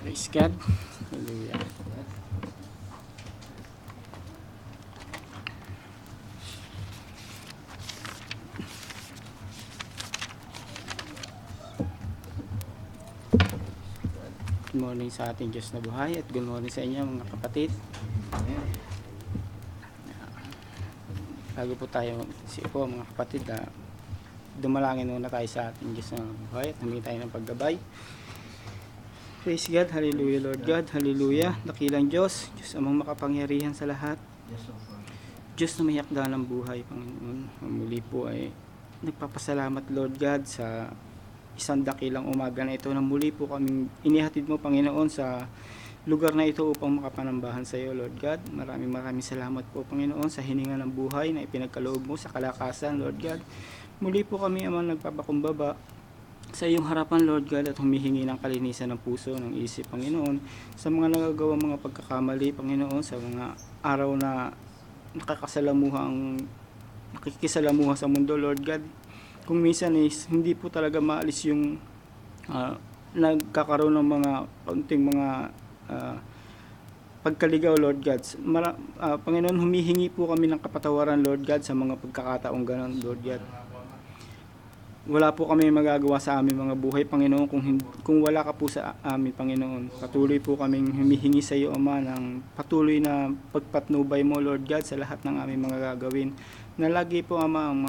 Praise God. Hallelujah. Good morning sa ating Diyos na buhay at good morning sa inyo mga kapatid. Bago po tayo po mga kapatid, dumalangin muna tayo sa ating Diyos na buhay at humingi tayo ng paggabay. Praise God. Hallelujah Lord God. Hallelujah. Dakilang Diyos. Diyos amang makapangyarihan sa lahat. Diyos na may hakda ng buhay, Panginoon. Muli po ay nagpapasalamat Lord God sa isang dakilang umaga na ito na muli po kaming inihatid mo Panginoon sa lugar na ito upang makapanambahan sa iyo Lord God. Maraming salamat po Panginoon sa hininga ng buhay na ipinagkaloob mo sa kalakasan Lord God. Muli po kami amang nagpapakumbaba sa iyong harapan Lord God at humihingi ng kalinisan ng puso, ng isip Panginoon sa mga nagagawa mga pagkakamali Panginoon, sa mga araw na nakikisalamuha sa mundo Lord God. Kung minsan is hindi po talaga maalis yung nagkakaroon ng mga kaunting mga pagkaligaw Lord God. Panginoon, humihingi po kami ng kapatawaran Lord God sa mga pagkakataong ganon Lord God. Wala po kami magagawa sa aming mga buhay Panginoon kung wala ka po sa amin Panginoon. Patuloy po kaming humihingi sa iyo Ama ng patuloy na pagpatnubay mo Lord God sa lahat ng aming mga gagawin. Na lagi po Ama ang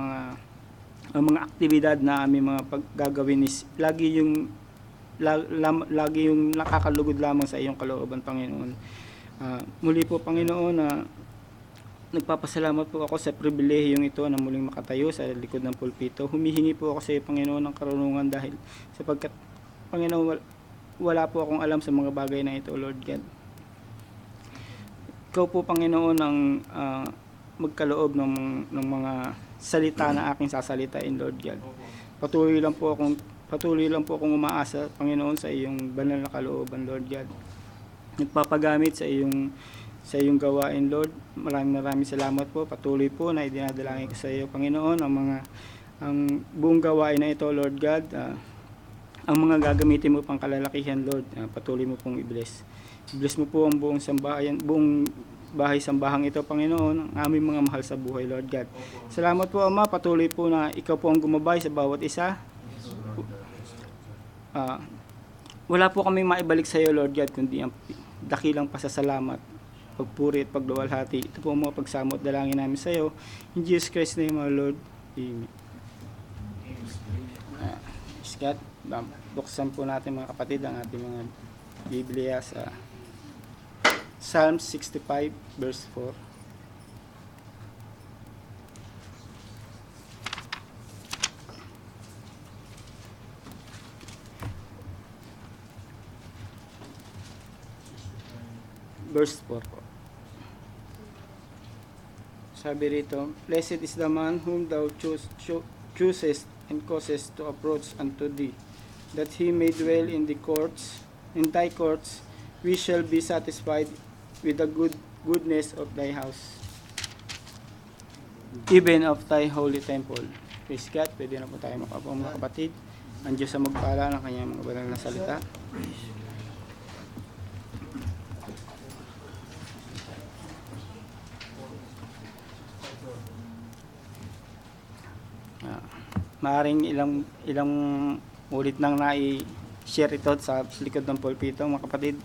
mga aktibidad na aming mga paggagawin is lagi yung nakakalugod lamang sa iyong kalooban Panginoon. Muli po Panginoon na nagpapasalamat po ako sa pribilehiyong ito na muling makatayo sa likod ng pulpito. Humihingi po ako sa iyo Panginoon ng karunungan dahil sapagkat Panginoon wala po akong alam sa mga bagay na ito Lord God. Ikaw po Panginoon ang magkaloob ng mga salita na aking sasalitain Lord God. Patuloy lang po akong umaasa Panginoon sa iyong banal na kalooban Lord God. Nagpapagamit sa iyong gawain Lord. Maraming salamat po. Patuloy po na idinadalangin ko sa iyo Panginoon ang buong gawain na ito Lord God. Ang mga gagamitin mo pang kalalakihan Lord, patuloy mo pong i-bless. I-bless mo po ang buong bahay-sambahang ito Panginoon, ang aming mga mahal sa buhay Lord God. Salamat po Ama, patuloy po na ikaw po ang gumabay sa bawat isa. Wala po kaming maibalik sa iyo Lord God kundi ang dakilang pasasalamat, pagpuri at pagluwalhati. Ito po ang mga pagsamot dalangin namin sa iyo. In Jesus Christ's name our Lord. Amen. Scott, buksan po natin mga kapatid ang ating mga Biblia sa Psalm 65 verse 4. Verse 4 po. Sabi rito, Blessed is the man whom thou choosest and causest to approach unto thee, that he may dwell in thy courts. We shall be satisfied with the goodness of thy house, even of thy holy temple. Praise God. Pwede na po tayo makapo mga kapatid. Ang Diyos ang magpala ng kanyang mga banal na salita. Maaring ilang ulit nang nai-share ito sa likod ng pulpito mga kapatid.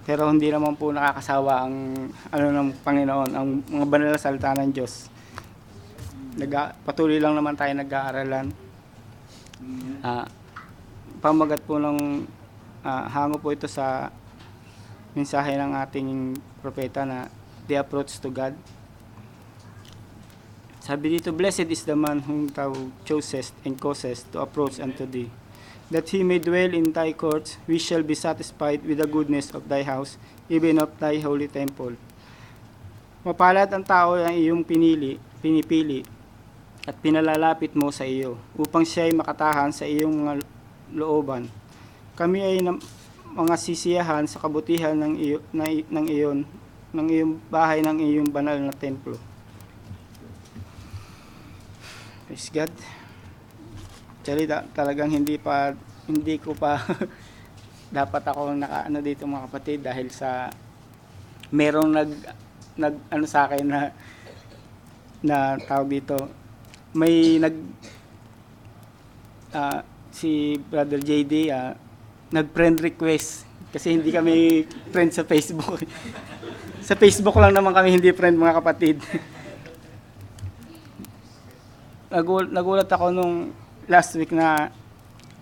Pero hindi naman po nakakasawa ang ng Panginoon, ang mga banal na salita ng Diyos. Patuloy lang naman tayo nag-aaralan. Pamagat po ng hango po ito sa mensahe ng ating propeta na the approach to God. Sabi dito, Blessed is the man whom thou choosest and causest to approach unto thee, that he may dwell in thy courts. We shall be satisfied with the goodness of thy house, even of thy holy temple. Mapalad ang tao na iyong pinipili at pinalalapit mo sa iyo, upang siya ay makatahan sa iyong mga looban. Kami ay mga sisiyahan sa kabutihan ng iyong bahay, ng iyong banal na templo. Praise God. Actually, talagang hindi ko pa dapat ako nakaano dito mga kapatid dahil sa merong nag ano sa akin na tawag dito, may si Brother JD nag-friend request kasi hindi kami friend sa Facebook. Sa Facebook lang naman kami hindi friend mga kapatid. Nagulat ako nung last week na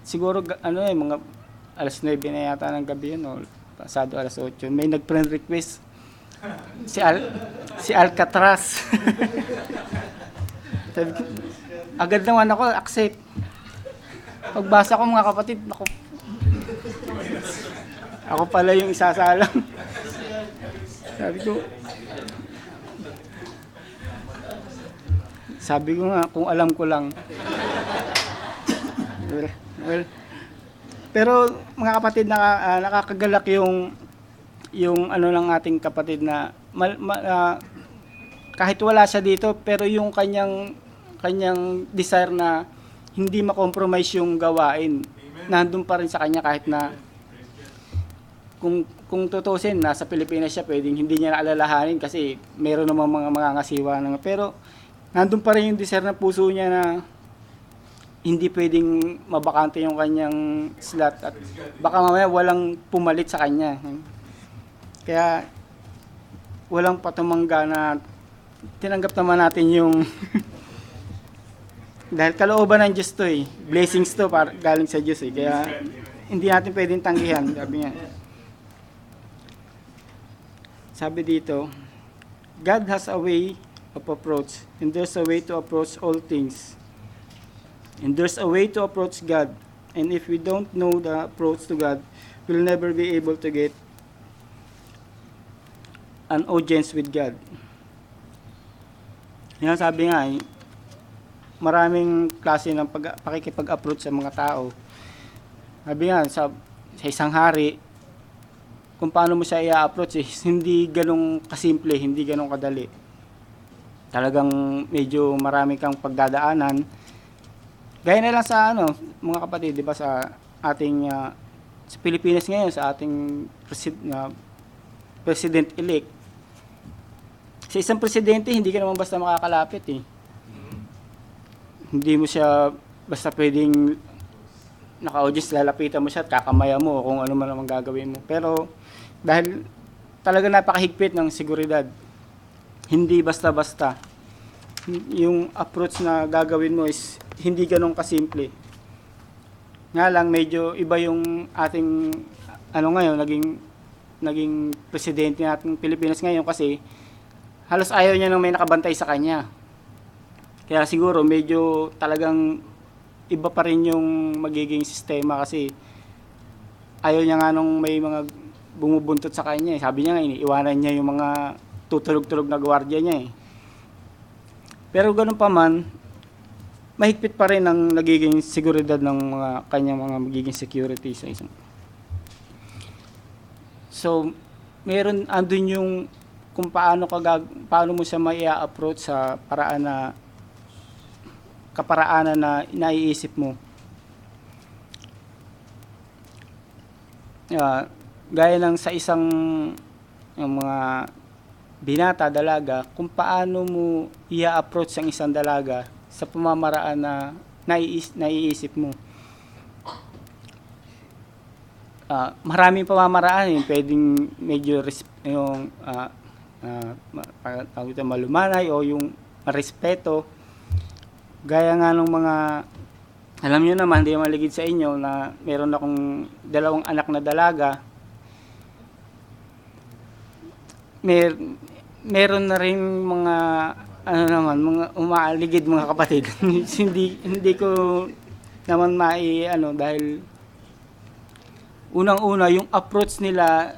siguro mga alas 9 na yata ng gabi yun o pasado alas 8. May nag-friend request si Alcatraz. Agad naman ako accept. Pagbasa ko mga kapatid, ako pala yung isasalang. Sabi ko nga, kung alam ko lang. Well, pero mga kapatid, nakakagalak yung ano ng ating kapatid na kahit wala siya dito, pero yung kanyang desire na hindi ma-compromise yung gawain. Nandun pa rin sa kanya kahit na kung tutusin, nasa Pilipinas siya, pwedeng hindi niya naalalahanin kasi meron namang mga mangangasiwa naman. Pero nandun pa rin yung desire ng puso niya na hindi pwedeng mabakante yung kanyang slot at baka mamaya walang pumalit sa kanya. Kaya walang patumangga na tinanggap naman natin yung dahil kalooban ng Diyos to blessings to galing sa Diyos kaya hindi natin pwedeng tanggihan, sabi dito, God has a way of approach and there's a way to approach all things. And there's a way to approach God. And if we don't know the approach to God, we'll never be able to get an audience with God. Yan sabi nga, maraming klase ng pakikipag-approach sa mga tao. Sabi nga, sa isang hari, kung paano mo siya i-approach, hindi ganong kasimple, hindi ganong kadali. Talagang medyo marami kang pagdadaanan. Gaya na lang sa mga kapatid, 'di ba, sa ating sa Pilipinas ngayon, sa ating president-elect. Sa isang presidente, hindi ka naman basta makakalapit Hindi mo siya basta pwedeng naka-audience, lalapitan mo siya at kakamaya mo kung ano man naman gagawin mo. Pero dahil talaga napakahigpit ng seguridad, hindi basta-basta. Yung approach na gagawin mo is hindi ganun kasimple. Nga lang medyo iba yung ating ngayon naging presidente natin ng Pilipinas ngayon kasi halos ayaw niya nang may nakabantay sa kanya. Kaya siguro medyo talagang iba pa rin yung magiging sistema kasi ayaw niya nga nung may mga bumubuntot sa kanya. Sabi niya nga iniiwanan niya yung mga tutulog-tulog na gwardiya niya Pero ganun pa man, mahigpit pa rin ang nagiging seguridad ng mga kanyang mga magiging security sa isang. So, andun yung kung paano mo siya mai-approach sa kaparaanan na naiisip mo. Gaya ng sa isang yung mga binata, dalaga, kung paano mo i-approach ang isang dalaga sa pamamaraan na naiisip mo. Maraming pamamaraan pwedeng medyo yung malumanay o yung respeto. Gaya nga ng mga, alam niyo naman, hindi maligid sa inyo na meron akong 2 anak na dalaga. Meron na rin mga mga umaaligid mga kapatid. hindi ko naman dahil unang-una yung approach nila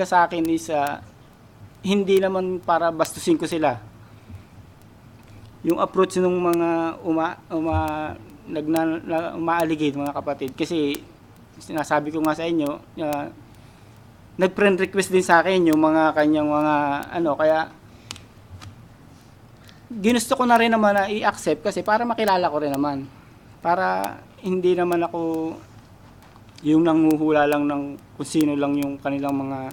sa akin is hindi naman para bastusin ko sila. Yung approach ng mga umaaligid mga kapatid kasi sinasabi ko nga sa inyo, nag-friend request din sa akin yung mga kanyang mga kaya ginusto ko na rin naman na i-accept kasi para makilala ko rin naman. Para hindi naman ako yung nanguhula lang ng kung sino lang yung kanilang mga,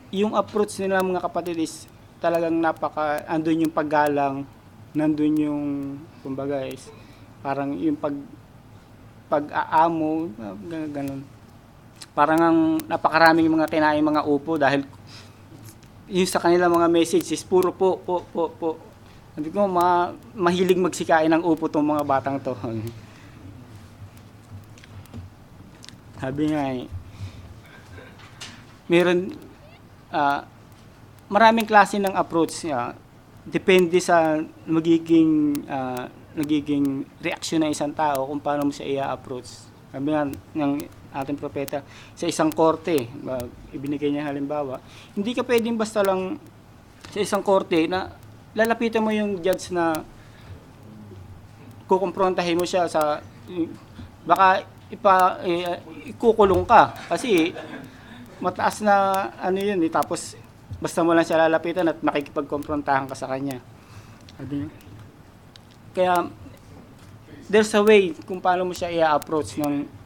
yung approach nila mga kapatid is talagang andun yung paggalang, nandun yung, kumbaga is, parang yung pag-aamo, ganun. Parang ang napakaraming mga kinain mga upo dahil yung sa kanila mga message is puro po. Sabi ko, mahilig magsikain ng upo tong mga batang to. Sabi nga meron, maraming klase ng approach. Depende sa nagiging reaksyon ng isang tao kung paano mo siya i-approach. Sabi nga ng ating propeta, sa isang korte, ibinigay niya halimbawa, hindi ka pwedeng basta lang sa isang korte na lalapitan mo yung judge na kukumprontahin mo siya sa, baka ikukulong ka kasi mataas na ano yun tapos basta mo lang siya lalapitan at makikipagkomprontahan ka sa kanya. Kaya there's a way kung paano mo siya i-approach ng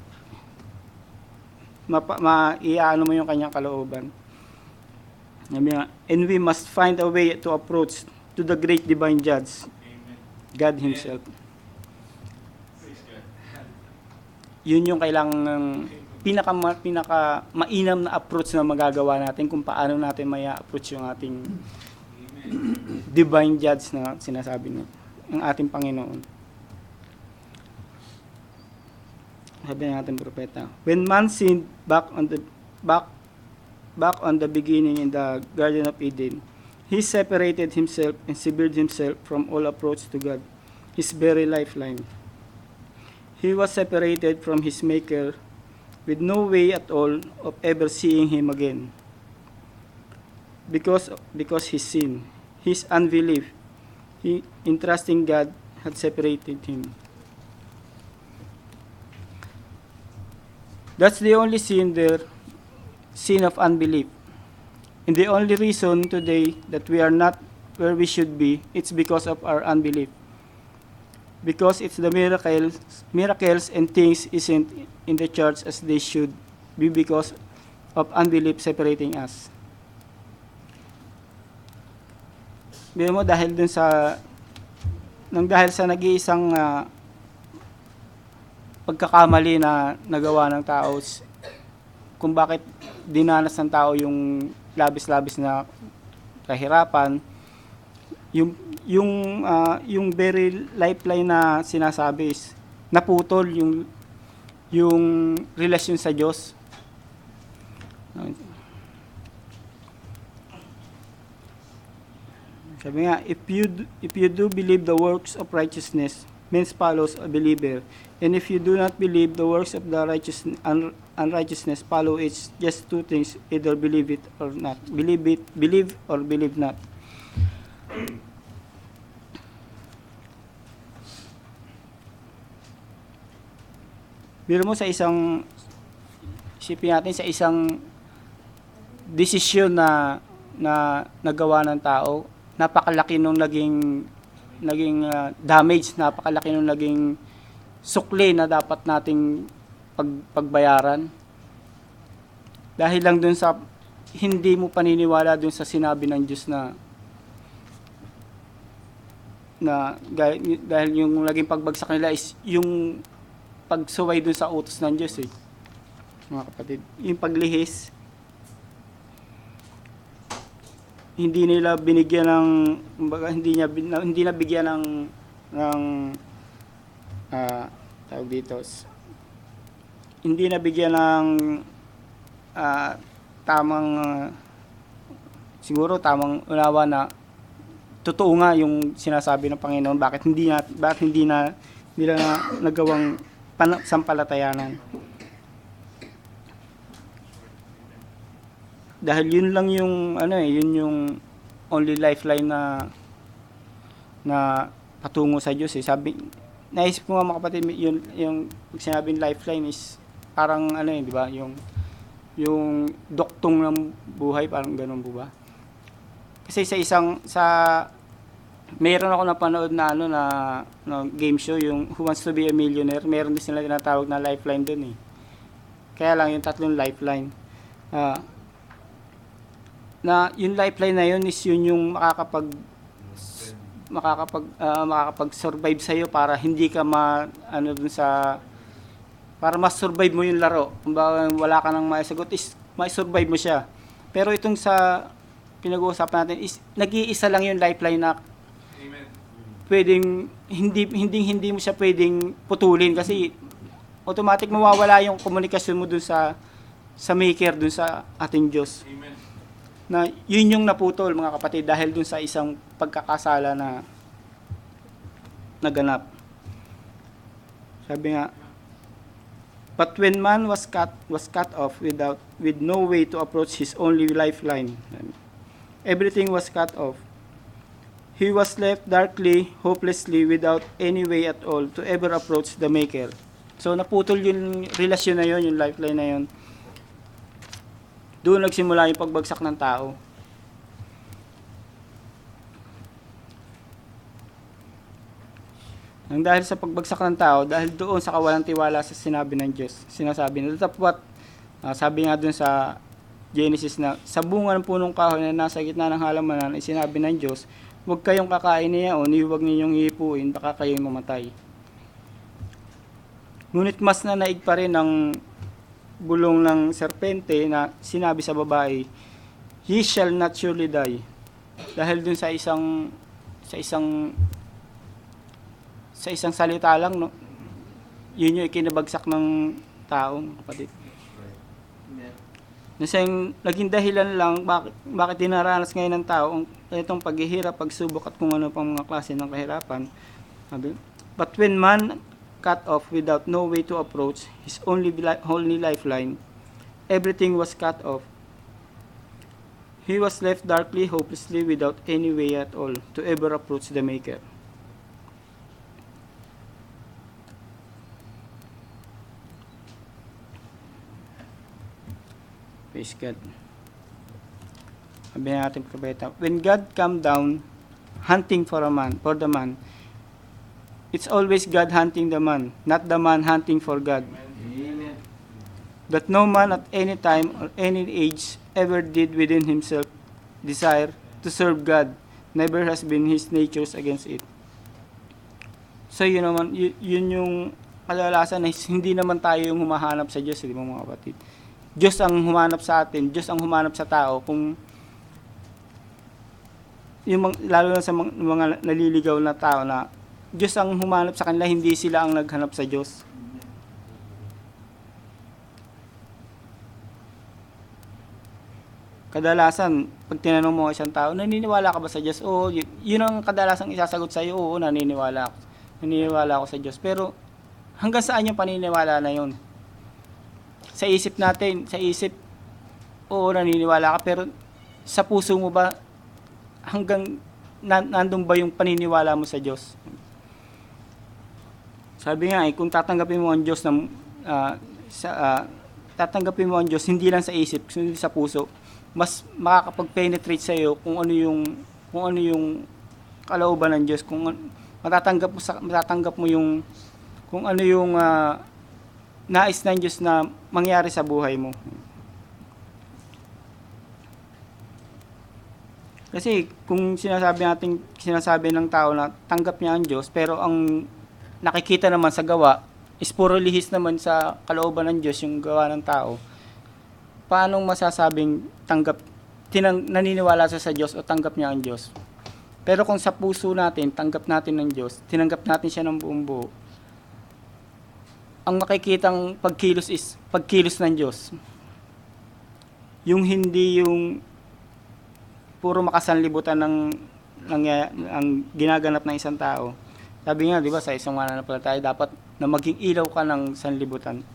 i-ano mo yung kanyang kalooban. And we must find a way to approach to the great divine judge, God Himself. Yun yung kailangan ng pinaka mainam na approach na magagawa natin kung paano natin may approach yung ating divine judge na sinasabi ng ating Panginoon. Sabi ng ating propeta, when man sinned back on the beginning in the Garden of Eden, he separated himself and severed himself from all approach to God, his very lifeline. He was separated from his Maker with no way at all of ever seeing Him again. Because his sin, his unbelief, in trusting God had separated him. That's the only sin there, sin of unbelief. And the only reason today that we are not where we should be, it's because of our unbelief. Because it's the miracles and things isn't in the church as they should be because of unbelief separating us. Bigyan mo dahil sa nag-iisang pagkakamali na nagawa ng tao, kung bakit dinanas ng tao yung labis-labis na kahirapan, yung very lifeline na sinasabi is naputol yung relasyon sa Diyos. Sabi nga, if you do believe the works of righteousness, men follows a believer. And if you do not believe the works of the unrighteousness follow, it's just two things, either believe it or not. Believe or believe not. Biro mo isipin natin sa isang desisyon na nagawa ng tao, napakalaki nung naging damage, napakalaki nung naging sukli na dapat nating pagbayaran. Dahil lang dun sa hindi mo paniniwala dun sa sinabi ng Diyos dahil yung naging pagbagsak nila is yung pagsuway dun sa utos ng Diyos mga kapatid. Yung paglihis, hindi nila binigyan ng hindi na bigyan ng tawag dito, hindi na bigyan ng siguro tamang unawa na totoo nga yung sinasabi ng Panginoon, bakit hindi na nila nagawang sampalatayanan. Dahil yun lang yung yun yung only lifeline na patungo sa Diyos Sabi, naisip ko nga mga kapatid, yung sinabing lifeline is parang di ba, yung doktong ng buhay, parang ganun po ba? Kasi meron ako napanood na na game show, yung Who Wants to be a Millionaire, meron din sila tinatawag na lifeline dun Kaya lang yung tatlong lifeline. Ah, na yung lifeline na yun is yun yung makakapag-survive sa iyo para hindi ka para mas-survive mo yung laro. Kung wala ka nang maisagot is mai-survive mo siya. Pero itong sa pinag-uusapan natin is nag-iisa lang yung lifeline na pwedeng hindi mo siya pwedeng putulin kasi automatic mawawala yung komunikasyon mo dun sa maker, dun sa ating Diyos. Amen. Na yun yung naputol mga kapatid dahil dun sa isang pagkakasala na naganap. Sabi nga, but when man was cut off with no way to approach his only lifeline, everything was cut off. He was left darkly, hopelessly, without any way at all to ever approach the Maker. So naputol yung relasyon na yun, yung lifeline na yun. Doon nagsimula yung pagbagsak ng tao. Nang dahil sa pagbagsak ng tao, dahil doon sa kawalang tiwala sa sinabi ng Diyos, sinasabi na dapat, sabi nga doon sa Genesis na, sa bunga ng punong kahoy na nasa gitna ng halamanan ay sinabi ng Diyos, huwag kayong kakain niya o huwag ninyong ihipuin, baka kayo'y mamatay. Ngunit mas nanaig pa rin ang bulong ng serpente na sinabi sa babae, "Ye shall not surely die." Dahil dun sa isang salita lang, no, yun yung ikinabagsak ng taong kapatid. Naging dahilan lang bakit dinaranas ngayon ng tao itong paghihirap, pagsubok at kung ano pang mga klase ng kahirapan. But when man cut off without no way to approach his only lifeline, everything was cut off. He was left darkly, hopelessly, without any way at all to ever approach the Maker. Praise God. Sabi natin propeta, when God come down hunting for the man, it's always God hunting the man, not the man hunting for God. Amen. That no man at any time or any age ever did within himself desire to serve God, never has been his natures against it. So yun naman, yun yung kadalasan na hindi naman tayo yung humahanap sa Diyos, di ba mga kapatid? Diyos ang humanap sa atin, Diyos ang humanap sa tao. Kung lalo na sa mga naliligaw na tao na Diyos ang humanap sa kanila, hindi sila ang naghanap sa Diyos. Kadalasan, pag tinanong mo isang tao, naniniwala ka ba sa Diyos? Oo, yun ang kadalasang isasagot sa iyo, oo, naniniwala ako. Naniniwala ako sa Diyos. Pero hanggang saan yung paniniwala na yun? Sa isip natin, oo, naniniwala ka, pero sa puso mo ba, hanggang nandun ba yung paniniwala mo sa Diyos? Sabi nga, kung tatanggapin mo ang Diyos tatanggapin mo ang Diyos hindi lang sa isip, kundi sa puso, mas makakapag-penetrate sa iyo kung ano yung kalooban ng Diyos, kung matatanggap mo yung kung ano yung nais ng Diyos na mangyari sa buhay mo. Kasi kung sinasabi ng tao na tanggap niya ang Diyos, pero ang nakikita naman sa gawa is puro lihis naman sa kalooban ng Diyos yung gawa ng tao, paano masasabing naniniwala siya sa Diyos o tanggap niya ang Diyos? Pero kung sa puso natin, tanggap natin ng Diyos, tinanggap natin siya ng buong buo, ang makikitang pagkilos is pagkilos ng Diyos. Yung hindi yung puro makasanlibutan ang ginaganap ng isang tao. Sabi nga, di ba, sa isang mananampalataya, dapat na maging ilaw ka ng sanlibutan.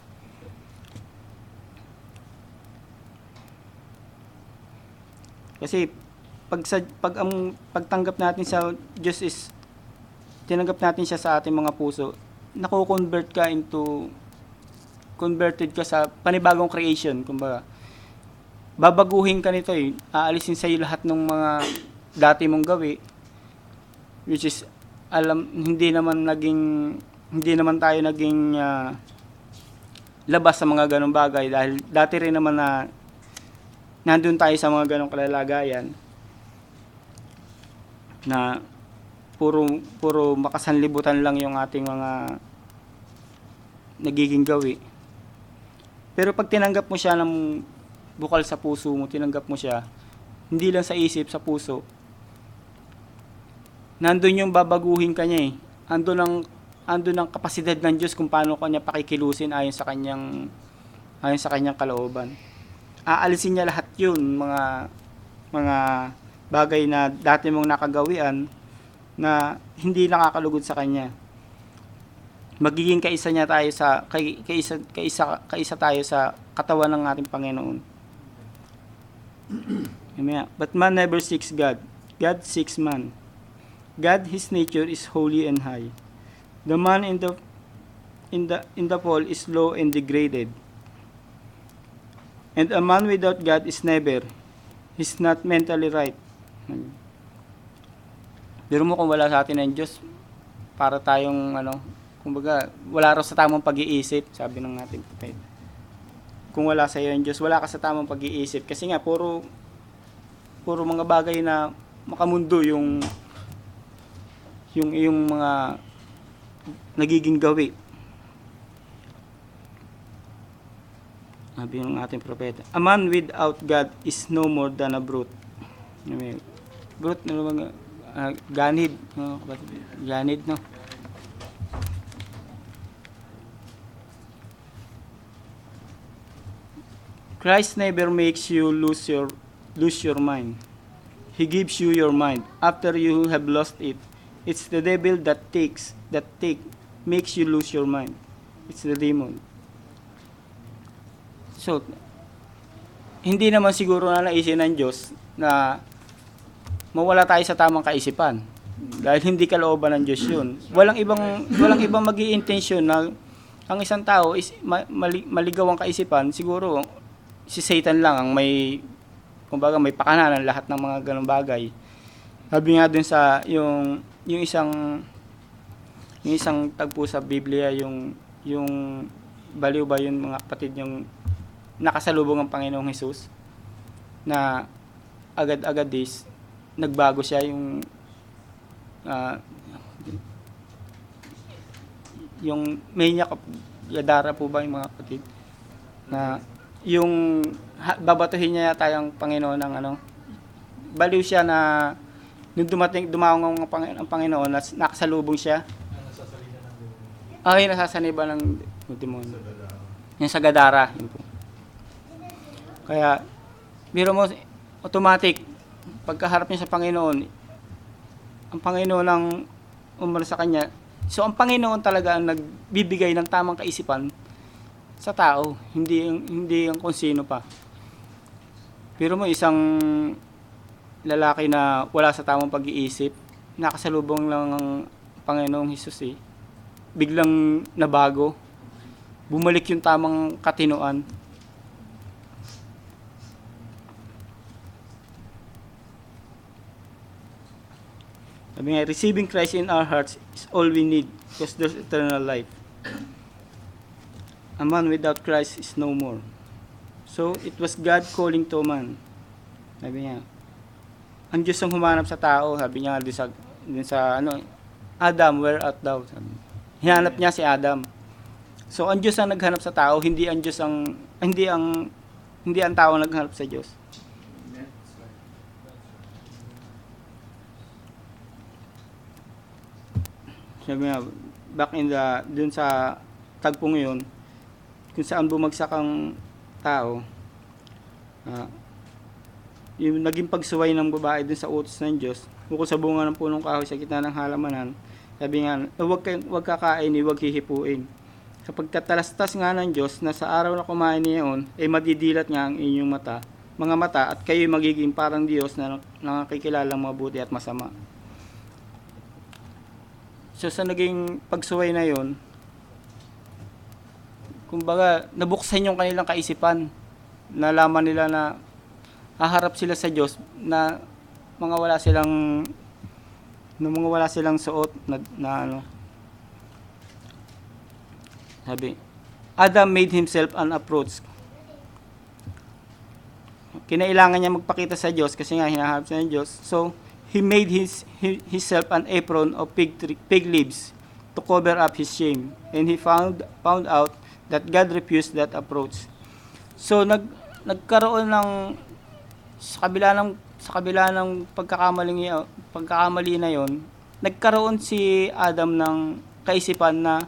Kasi pagtanggap natin sa Diyos is tinanggap natin siya sa ating mga puso, converted ka sa panibagong creation, kumbaga. Babaguhin ka nito aalisin sa iyo lahat ng mga dati mong gawi, which is hindi naman tayo naging labas sa mga ganong bagay dahil dati rin naman na nandun tayo sa mga ganong kalalagayan na puro makasanlibutan lang yung ating mga nagiging gawi. Pero pag tinanggap mo siya ng bukal sa puso mo, tinanggap mo siya, hindi lang sa isip, sa puso, nandun yung babaguhin ka niya eh. Andun ang kapasidad ng Diyos kung paano kanya pakikilusin ayon sa kanyang kalooban. Aalisin niya lahat yun, mga bagay na dati mong nakagawian na hindi nakakalugod sa kanya. Magiging kaisa tayo sa katawan ng ating Panginoon. But man never seeks God. God seeks man. God, his nature is holy and high. The man in the fall is low and degraded. And a man without God is never. He's not mentally right. Pero mo kung wala sa atin ng Diyos, para tayong kumbaga, wala raw sa tamang pag-iisip, sabi ng ating prophet. Kung wala sa iyo ng Diyos, wala ka sa tamang pag-iisip. Kasi nga, puro mga bagay na makamundo yung iyong mga nagiging gawi. Sabi ng ating propeta, a man without God is no more than a brute. Brute, ganid. Ganid, no? Christ never makes you lose your mind. He gives you your mind. After you have lost it, it's the devil that makes you lose your mind. It's the demon. So, hindi naman siguro na naisin ng Diyos na mawala tayo sa tamang kaisipan. Dahil hindi kalooban ng Diyos yun. Walang ibang mag-i-intensyon na ang isang tao is maligaw ang kaisipan. Siguro, si Satan lang ang may pakana ng lahat ng mga ganong bagay. Sabi nga dun sa yung isang tagpo sa Biblia, yung baliw ba yun mga kapatid, yung nakasalubong ang Panginoong Hesus na agad-agad nagbago siya, yung Menya Gadara po ba yung mga kapatid, na yung babatuhin niya tayong Panginoon ng baliw siya na nung dumawang ang Panginoon na nakasalubong siya. Ay, nasasaniba ng demonyo. Yung sa Gadara. Yun po. Kaya, biro mo, automatic, pagkaharap niya sa Panginoon, ang Panginoon ang umano sa kanya. So, ang Panginoon talaga ang nagbibigay ng tamang kaisipan sa tao, hindi ang kung sino pa. Pero mo isang lalaki na wala sa tamang pag-iisip, nakasalubong lang ang Panginoong Hesus biglang nabago, bumalik yung tamang katinoan. Sabi nga, receiving Christ in our hearts is all we need because there's eternal life. A man without Christ is no more. So, it was God calling to man. Sabi niya, ang Diyos ang humanap sa tao. Sabi niya dun sa Adam, where art thou? Sabi. Hinanap niya si Adam. So, ang Diyos ang naghanap sa tao, hindi ang tao ang naghanap sa Diyos. Sabi niya, back dun sa tagpong yun, kung saan bumagsak ang tao, yung naging pagsuway ng babae dun sa utos ng Diyos, bukod sa bunga ng punong kahoy sa gitna ng halamanan, sabi nga, huwag kakain, huwag hihipuin. Kapag katalastas nga ng Diyos na sa araw na kumain niyon, ay madidilat nga ang inyong mga mata, at kayo'y magiging parang Diyos na nakikilalang mabuti at masama. So sa naging pagsuway na yon, kumbaga, nabuksan yung kanilang kaisipan. Nalaman nila na haharap sila sa Diyos na mga wala silang suot na sabi, Adam made himself an approach. Kinailangan niya magpakita sa Diyos kasi nga hinaharap siya ng Diyos. So, he made himself an apron of fig leaves to cover up his shame. And he found out that God refused that approach. So, nagkaroon ng sa kabila ng pagkakamali na yon, nagkaroon si Adam ng kaisipan na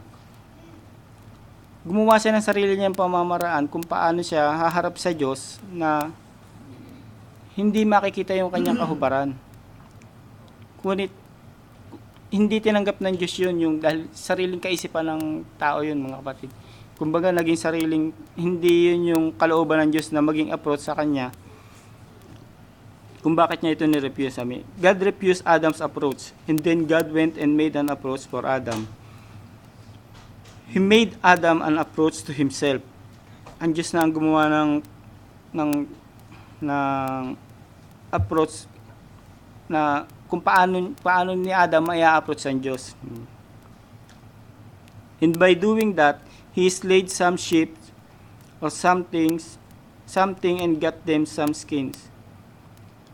gumawa siya ng sarili niyang pamamaraan kung paano siya haharap sa Diyos na hindi makikita yung kanyang kahubaran. Ngunit hindi tinanggap ng Diyos yun, yung dahil sariling kaisipan ng tao yun, mga kapatid. Kumbaga naging hindi yun yung kalooban ng Diyos na maging approach sa kanya. Kung bakit niya ito ni-refuse kami. God refused Adam's approach, and then God went and made an approach for Adam. He made Adam an approach to himself. Ang Diyos na ang gumawa ng approach na kung paano ni Adam ay approach ang Diyos. And by doing that, he slayed some sheep or something and got them some skins.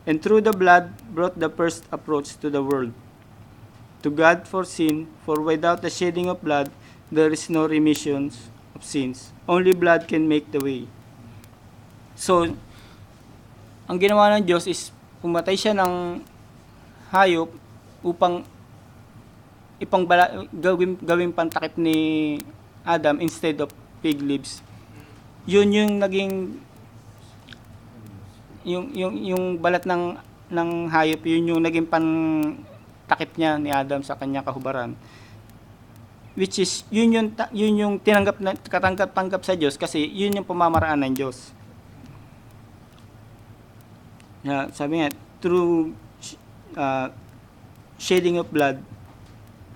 And through the blood brought the first approach to the world, to God for sin, for without the shedding of blood, there is no remission of sins. Only blood can make the way. So, ang ginawa ng Diyos is pumatay siya ng hayop upang gawing pantakip ni Adam instead of fig leaves. Yun yung naging yung balat ng hayop, yun yung naging pantakip niya ni Adam sa kanyang kahubaran. Which is yun yung katanggap sa Diyos kasi yun yung pamamaraan ng Diyos. Sabi nga, through shedding of blood,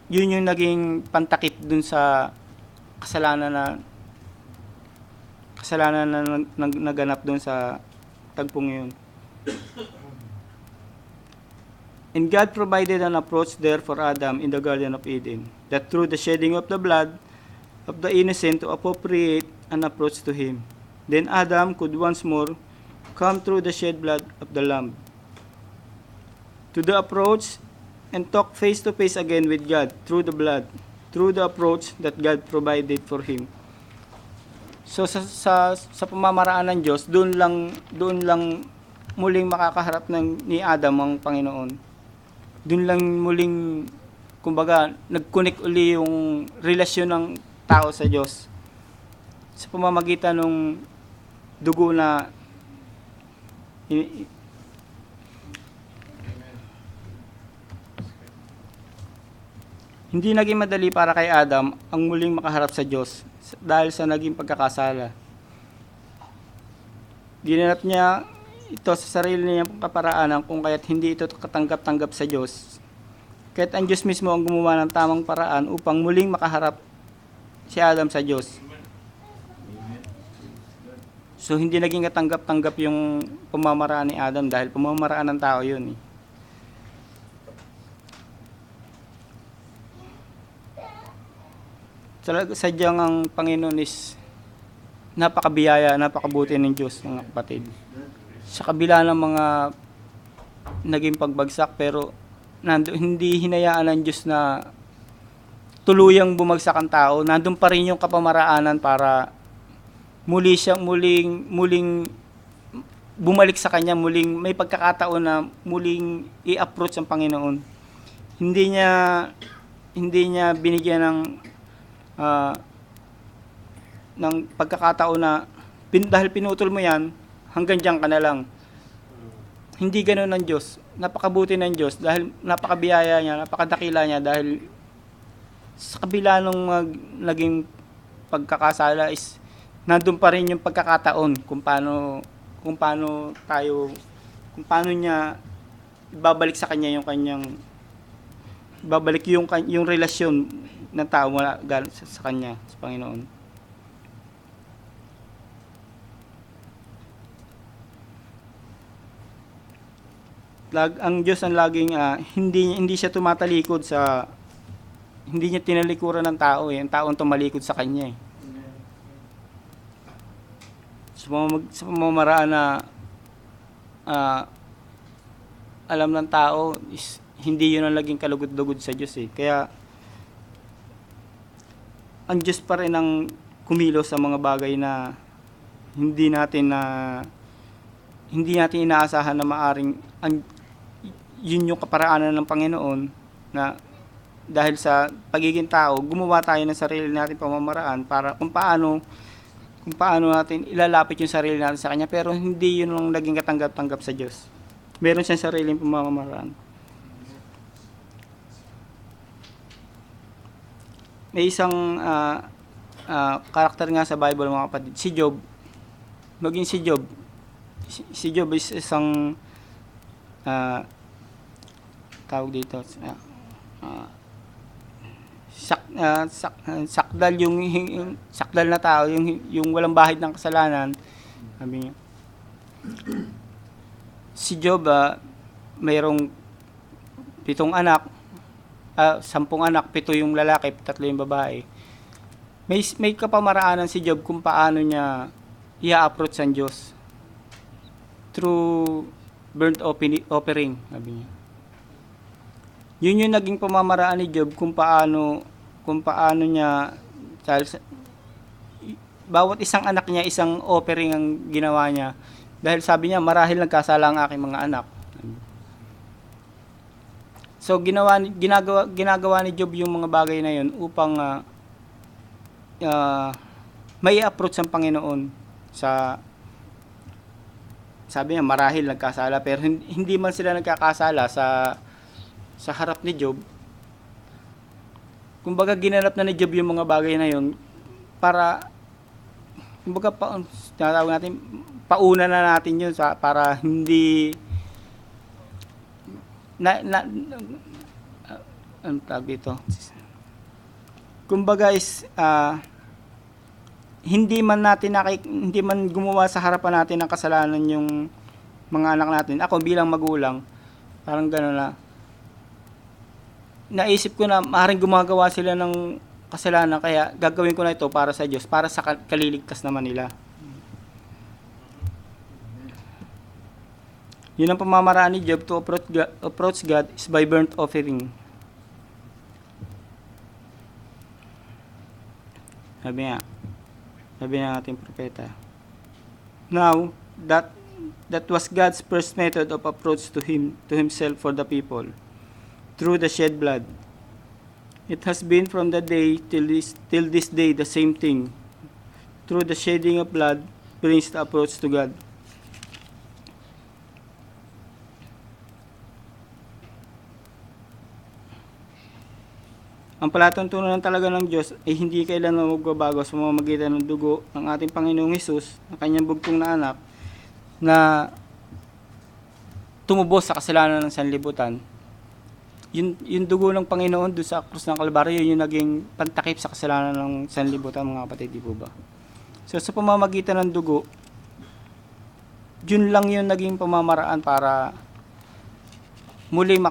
yun yung naging pantakip dun sa kasalanan na naganap dun sa tagpong yun. And God provided an approach there for Adam in the Garden of Eden, that through the shedding of the blood of the innocent to appropriate an approach to him. Then Adam could once more come through the shed blood of the Lamb to the approach and talk face to face again with God through the blood, through the approach that God provided for him. So sa pamamaraan ng Diyos, doon lang muling makakaharap ni Adam ang Panginoon. Doon lang muling, kumbaga, nag-connect uli yung relasyon ng tao sa Diyos. Sa pamamagitan ng dugo na hindi naging madali para kay Adam ang muling makaharap sa Diyos dahil sa naging pagkakasala. Ginanap niya ito sa sarili niyang kaparaanan kung kaya't hindi ito katanggap-tanggap sa Diyos. Kaya't ang Diyos mismo ang gumawa ng tamang paraan upang muling makaharap si Adam sa Diyos. So hindi naging katanggap-tanggap yung pamamaraan ni Adam dahil pamamaraan ng tao yun. Sadyang ang Panginoon is napakabiyaya, napakabuti ng Diyos, mga kapatid. Sa kabila ng mga naging pagbagsak, pero hindi hinayaan ng Diyos na tuluyang bumagsak ang tao. Nandun pa rin yung kapamaraanan para muling bumalik sa Kanya, muling may pagkakataon na muling i-approach ang Panginoon. Hindi niya binigyan ng pagkakataon na dahil pinutol mo yan, hanggang diyan ka na lang. Hindi ganoon ng Diyos. Napakabuti ng Diyos dahil napakabiyaya niya, napakadakila niya dahil sa kabila nung naging pagkakasala is nandun pa rin yung pagkakataon kung paano niya ibabalik sa kanya yung kanyang babalik yung relasyon ng tao mula sa kanya, sa Panginoon. Ang Diyos ang laging hindi siya tumatalikod hindi niya tinalikuran ng tao, ang tao ang tumalikod sa kanya. sa pamamaraan na alam ng tao is hindi yun ang naging kalugod-lugod sa Diyos eh. Kaya ang Diyos pa rin ang kumilos sa mga bagay na hindi natin inaasahan na maaring yun yung kaparaanan ng Panginoon na dahil sa pagiging tao, gumawa tayo ng sarili natin pamamaraan para kung paano natin ilalapit yung sarili natin sa Kanya, pero hindi yun ang naging katanggap-tanggap sa Diyos. Meron siyang sariling pamamaraan. May isang karakter nga sa Bible, mga kapatid, si Job. Maging si Job. Si Job is isang tawag dito, sakdal yung sakdal na tao, yung walang bahid ng kasalanan. Sabi niya. Si Job, mayroong 7 anak, 10 anak, 7 yung lalaki, 3 yung babae. May kapamaraanan si Job kung paano niya i-approach ang Diyos through burnt offering, sabi niya. Yun yung naging pamamaraan ni Job kung paano niya, bawat isang anak niya, isang offering ang ginawa niya. Dahil sabi niya, marahil nagkasala ang aking mga anak. So ginagawa ni Job yung mga bagay na yun upang may approach ang Panginoon sa, sabi niya, marahil nagkasala, pero hindi man sila nagkakasala sa harap ni Job. Kumbaga ginanap na ni Job yung mga bagay na yun para, kumbaga tinatawag natin, pauna na natin yun para hindi ano tawag dito? Kumbaga is hindi man gumawa sa harapan natin ng kasalanan yung mga anak natin. Ako bilang magulang, parang gano'n na. Naisip ko na maaaring gumagawa sila ng kasalanan, kaya gagawin ko na ito para sa Diyos, para sa kaliligtas naman nila. Yun ang pamamaraan ni Job to approach God is by burnt offering. Sabi ng ating propeta. Now, that was God's first method of approach to himself for the people, through the shed blood. It has been from the day till this day the same thing. Through the shedding of blood brings the approach to God. Ang palatuntunan talaga ng Diyos ay hindi kailanman magbabago sa pamamagitan ng dugo ng ating Panginoong Hesus, na kanyang bugtong na anak, na tumubos sa kasalanan ng sanlibutan. Yung dugo ng Panginoon doon sa krus ng Kalbaryo, yung naging pantakip sa kasalanan ng sanlibutan, mga kapatid, di po ba? So sa pamamagitan ng dugo, yun lang yung naging pamamaraan para muling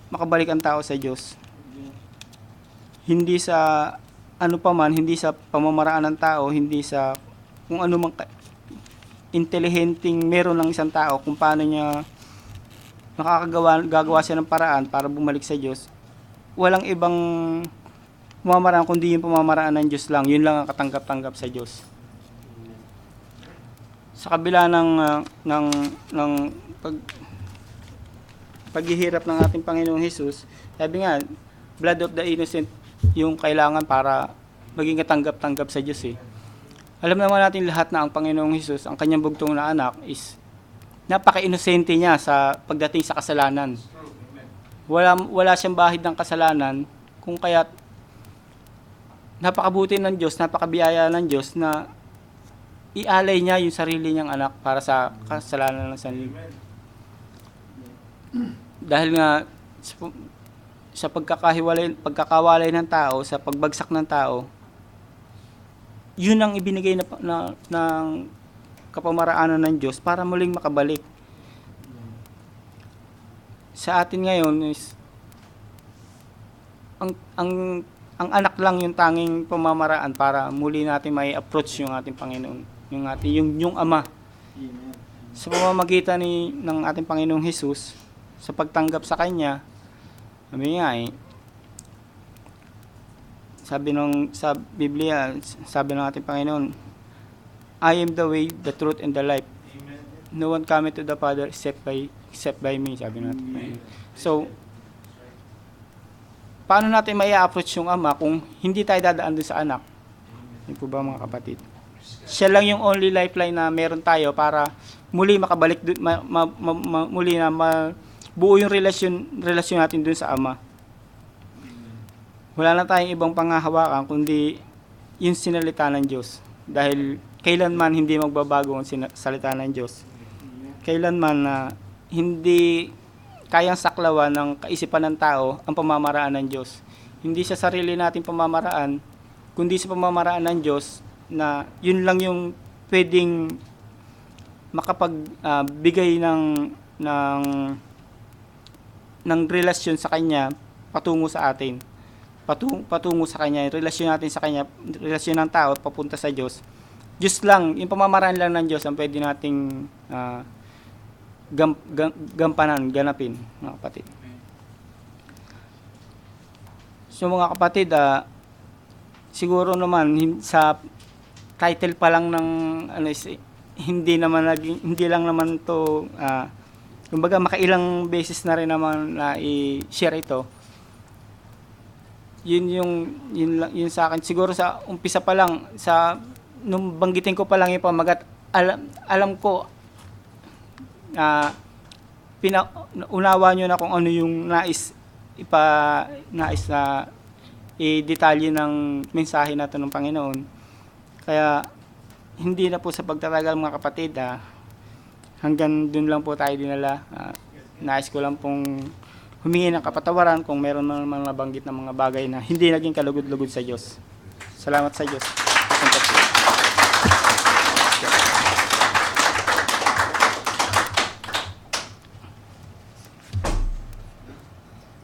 makabalik ang tao sa Diyos. Hindi sa hindi sa pamamaraan ng tao, hindi sa kung ano mang intelihenteng meron ng isang tao kung paano niya gagawa siya ng paraan para bumalik sa Diyos. Walang ibang pamamaraan kundi yung pamamaraan ng Diyos lang. Yun lang ang katanggap-tanggap sa Diyos. Sa kabila ng paghihirap ng ating Panginoong Hesus, sabi nga, blood of the innocent yung kailangan para maging katanggap-tanggap sa Diyos eh. Alam naman natin lahat na ang Panginoong Hesus, ang kanyang bugtong na anak, is napaka-inosente niya sa pagdating sa kasalanan. Wala siyang bahid ng kasalanan, kung kaya't napakabuti ng Diyos, napakabiyaya ng Diyos na ialay niya yung sarili niyang anak para sa kasalanan ng sanlibutan. Dahil nga sa pagkakawalay ng tao, sa pagbagsak ng tao, yun ang ibinigay ng kapamaraanan ng Diyos para muling makabalik. Sa atin ngayon is ang ang anak lang yung tanging pamamaraan para muli natin may approach yung ating Panginoon, yung Ama. Sa pamamagitan ng ating Panginoong Hesus, sa pagtanggap sa Kanya, sabi nga sa Biblia, sabi ng ating Panginoon, I am the way, the truth, and the life. No one cometh to the Father except by me, sabi ng ating Panginoon. So, paano natin may approach yung Ama kung hindi tayo dadaan doon sa anak? Yun po ba mga kapatid? Siya lang yung only lifeline na meron tayo para muli makabalik muli na buo yung relasyon natin doon sa Ama. Wala na tayong ibang panghahawakan kundi yung sinalita ng Diyos. Dahil kailanman hindi magbabago ang salita ng Diyos. Kailanman na hindi kayang saklawan ng kaisipan ng tao ang pamamaraan ng Diyos. Hindi sa sarili nating pamamaraan, kundi sa pamamaraan ng Diyos na yun lang yung pwedeng makapagbigay ng relasyon sa Kanya patungo sa atin. Patungo sa Kanya, relasyon natin sa Kanya, relasyon ng tao papunta sa Diyos. Diyos lang, yung pamamaraan lang ng Diyos ang pwede nating ganapin, mga kapatid. So mga kapatid, siguro naman sa title pa lang ng hindi lang naman to kumbaga makailang beses na rin naman na i-share ito. Yun sa akin siguro sa umpisa pa lang nung banggitin ko pa lang yung pamagat, alam ko unawa nyo na kung ano yung nais na i-detalye ng mensahe natin ng Panginoon. Kaya hindi na po sa pagtatagal mga kapatid, hanggang dun lang po tayo dinala. Nais ko lang pong humingi ng kapatawaran kung meron man nabanggit na mga bagay na hindi naging kalugod-lugod sa Diyos. Salamat sa Diyos.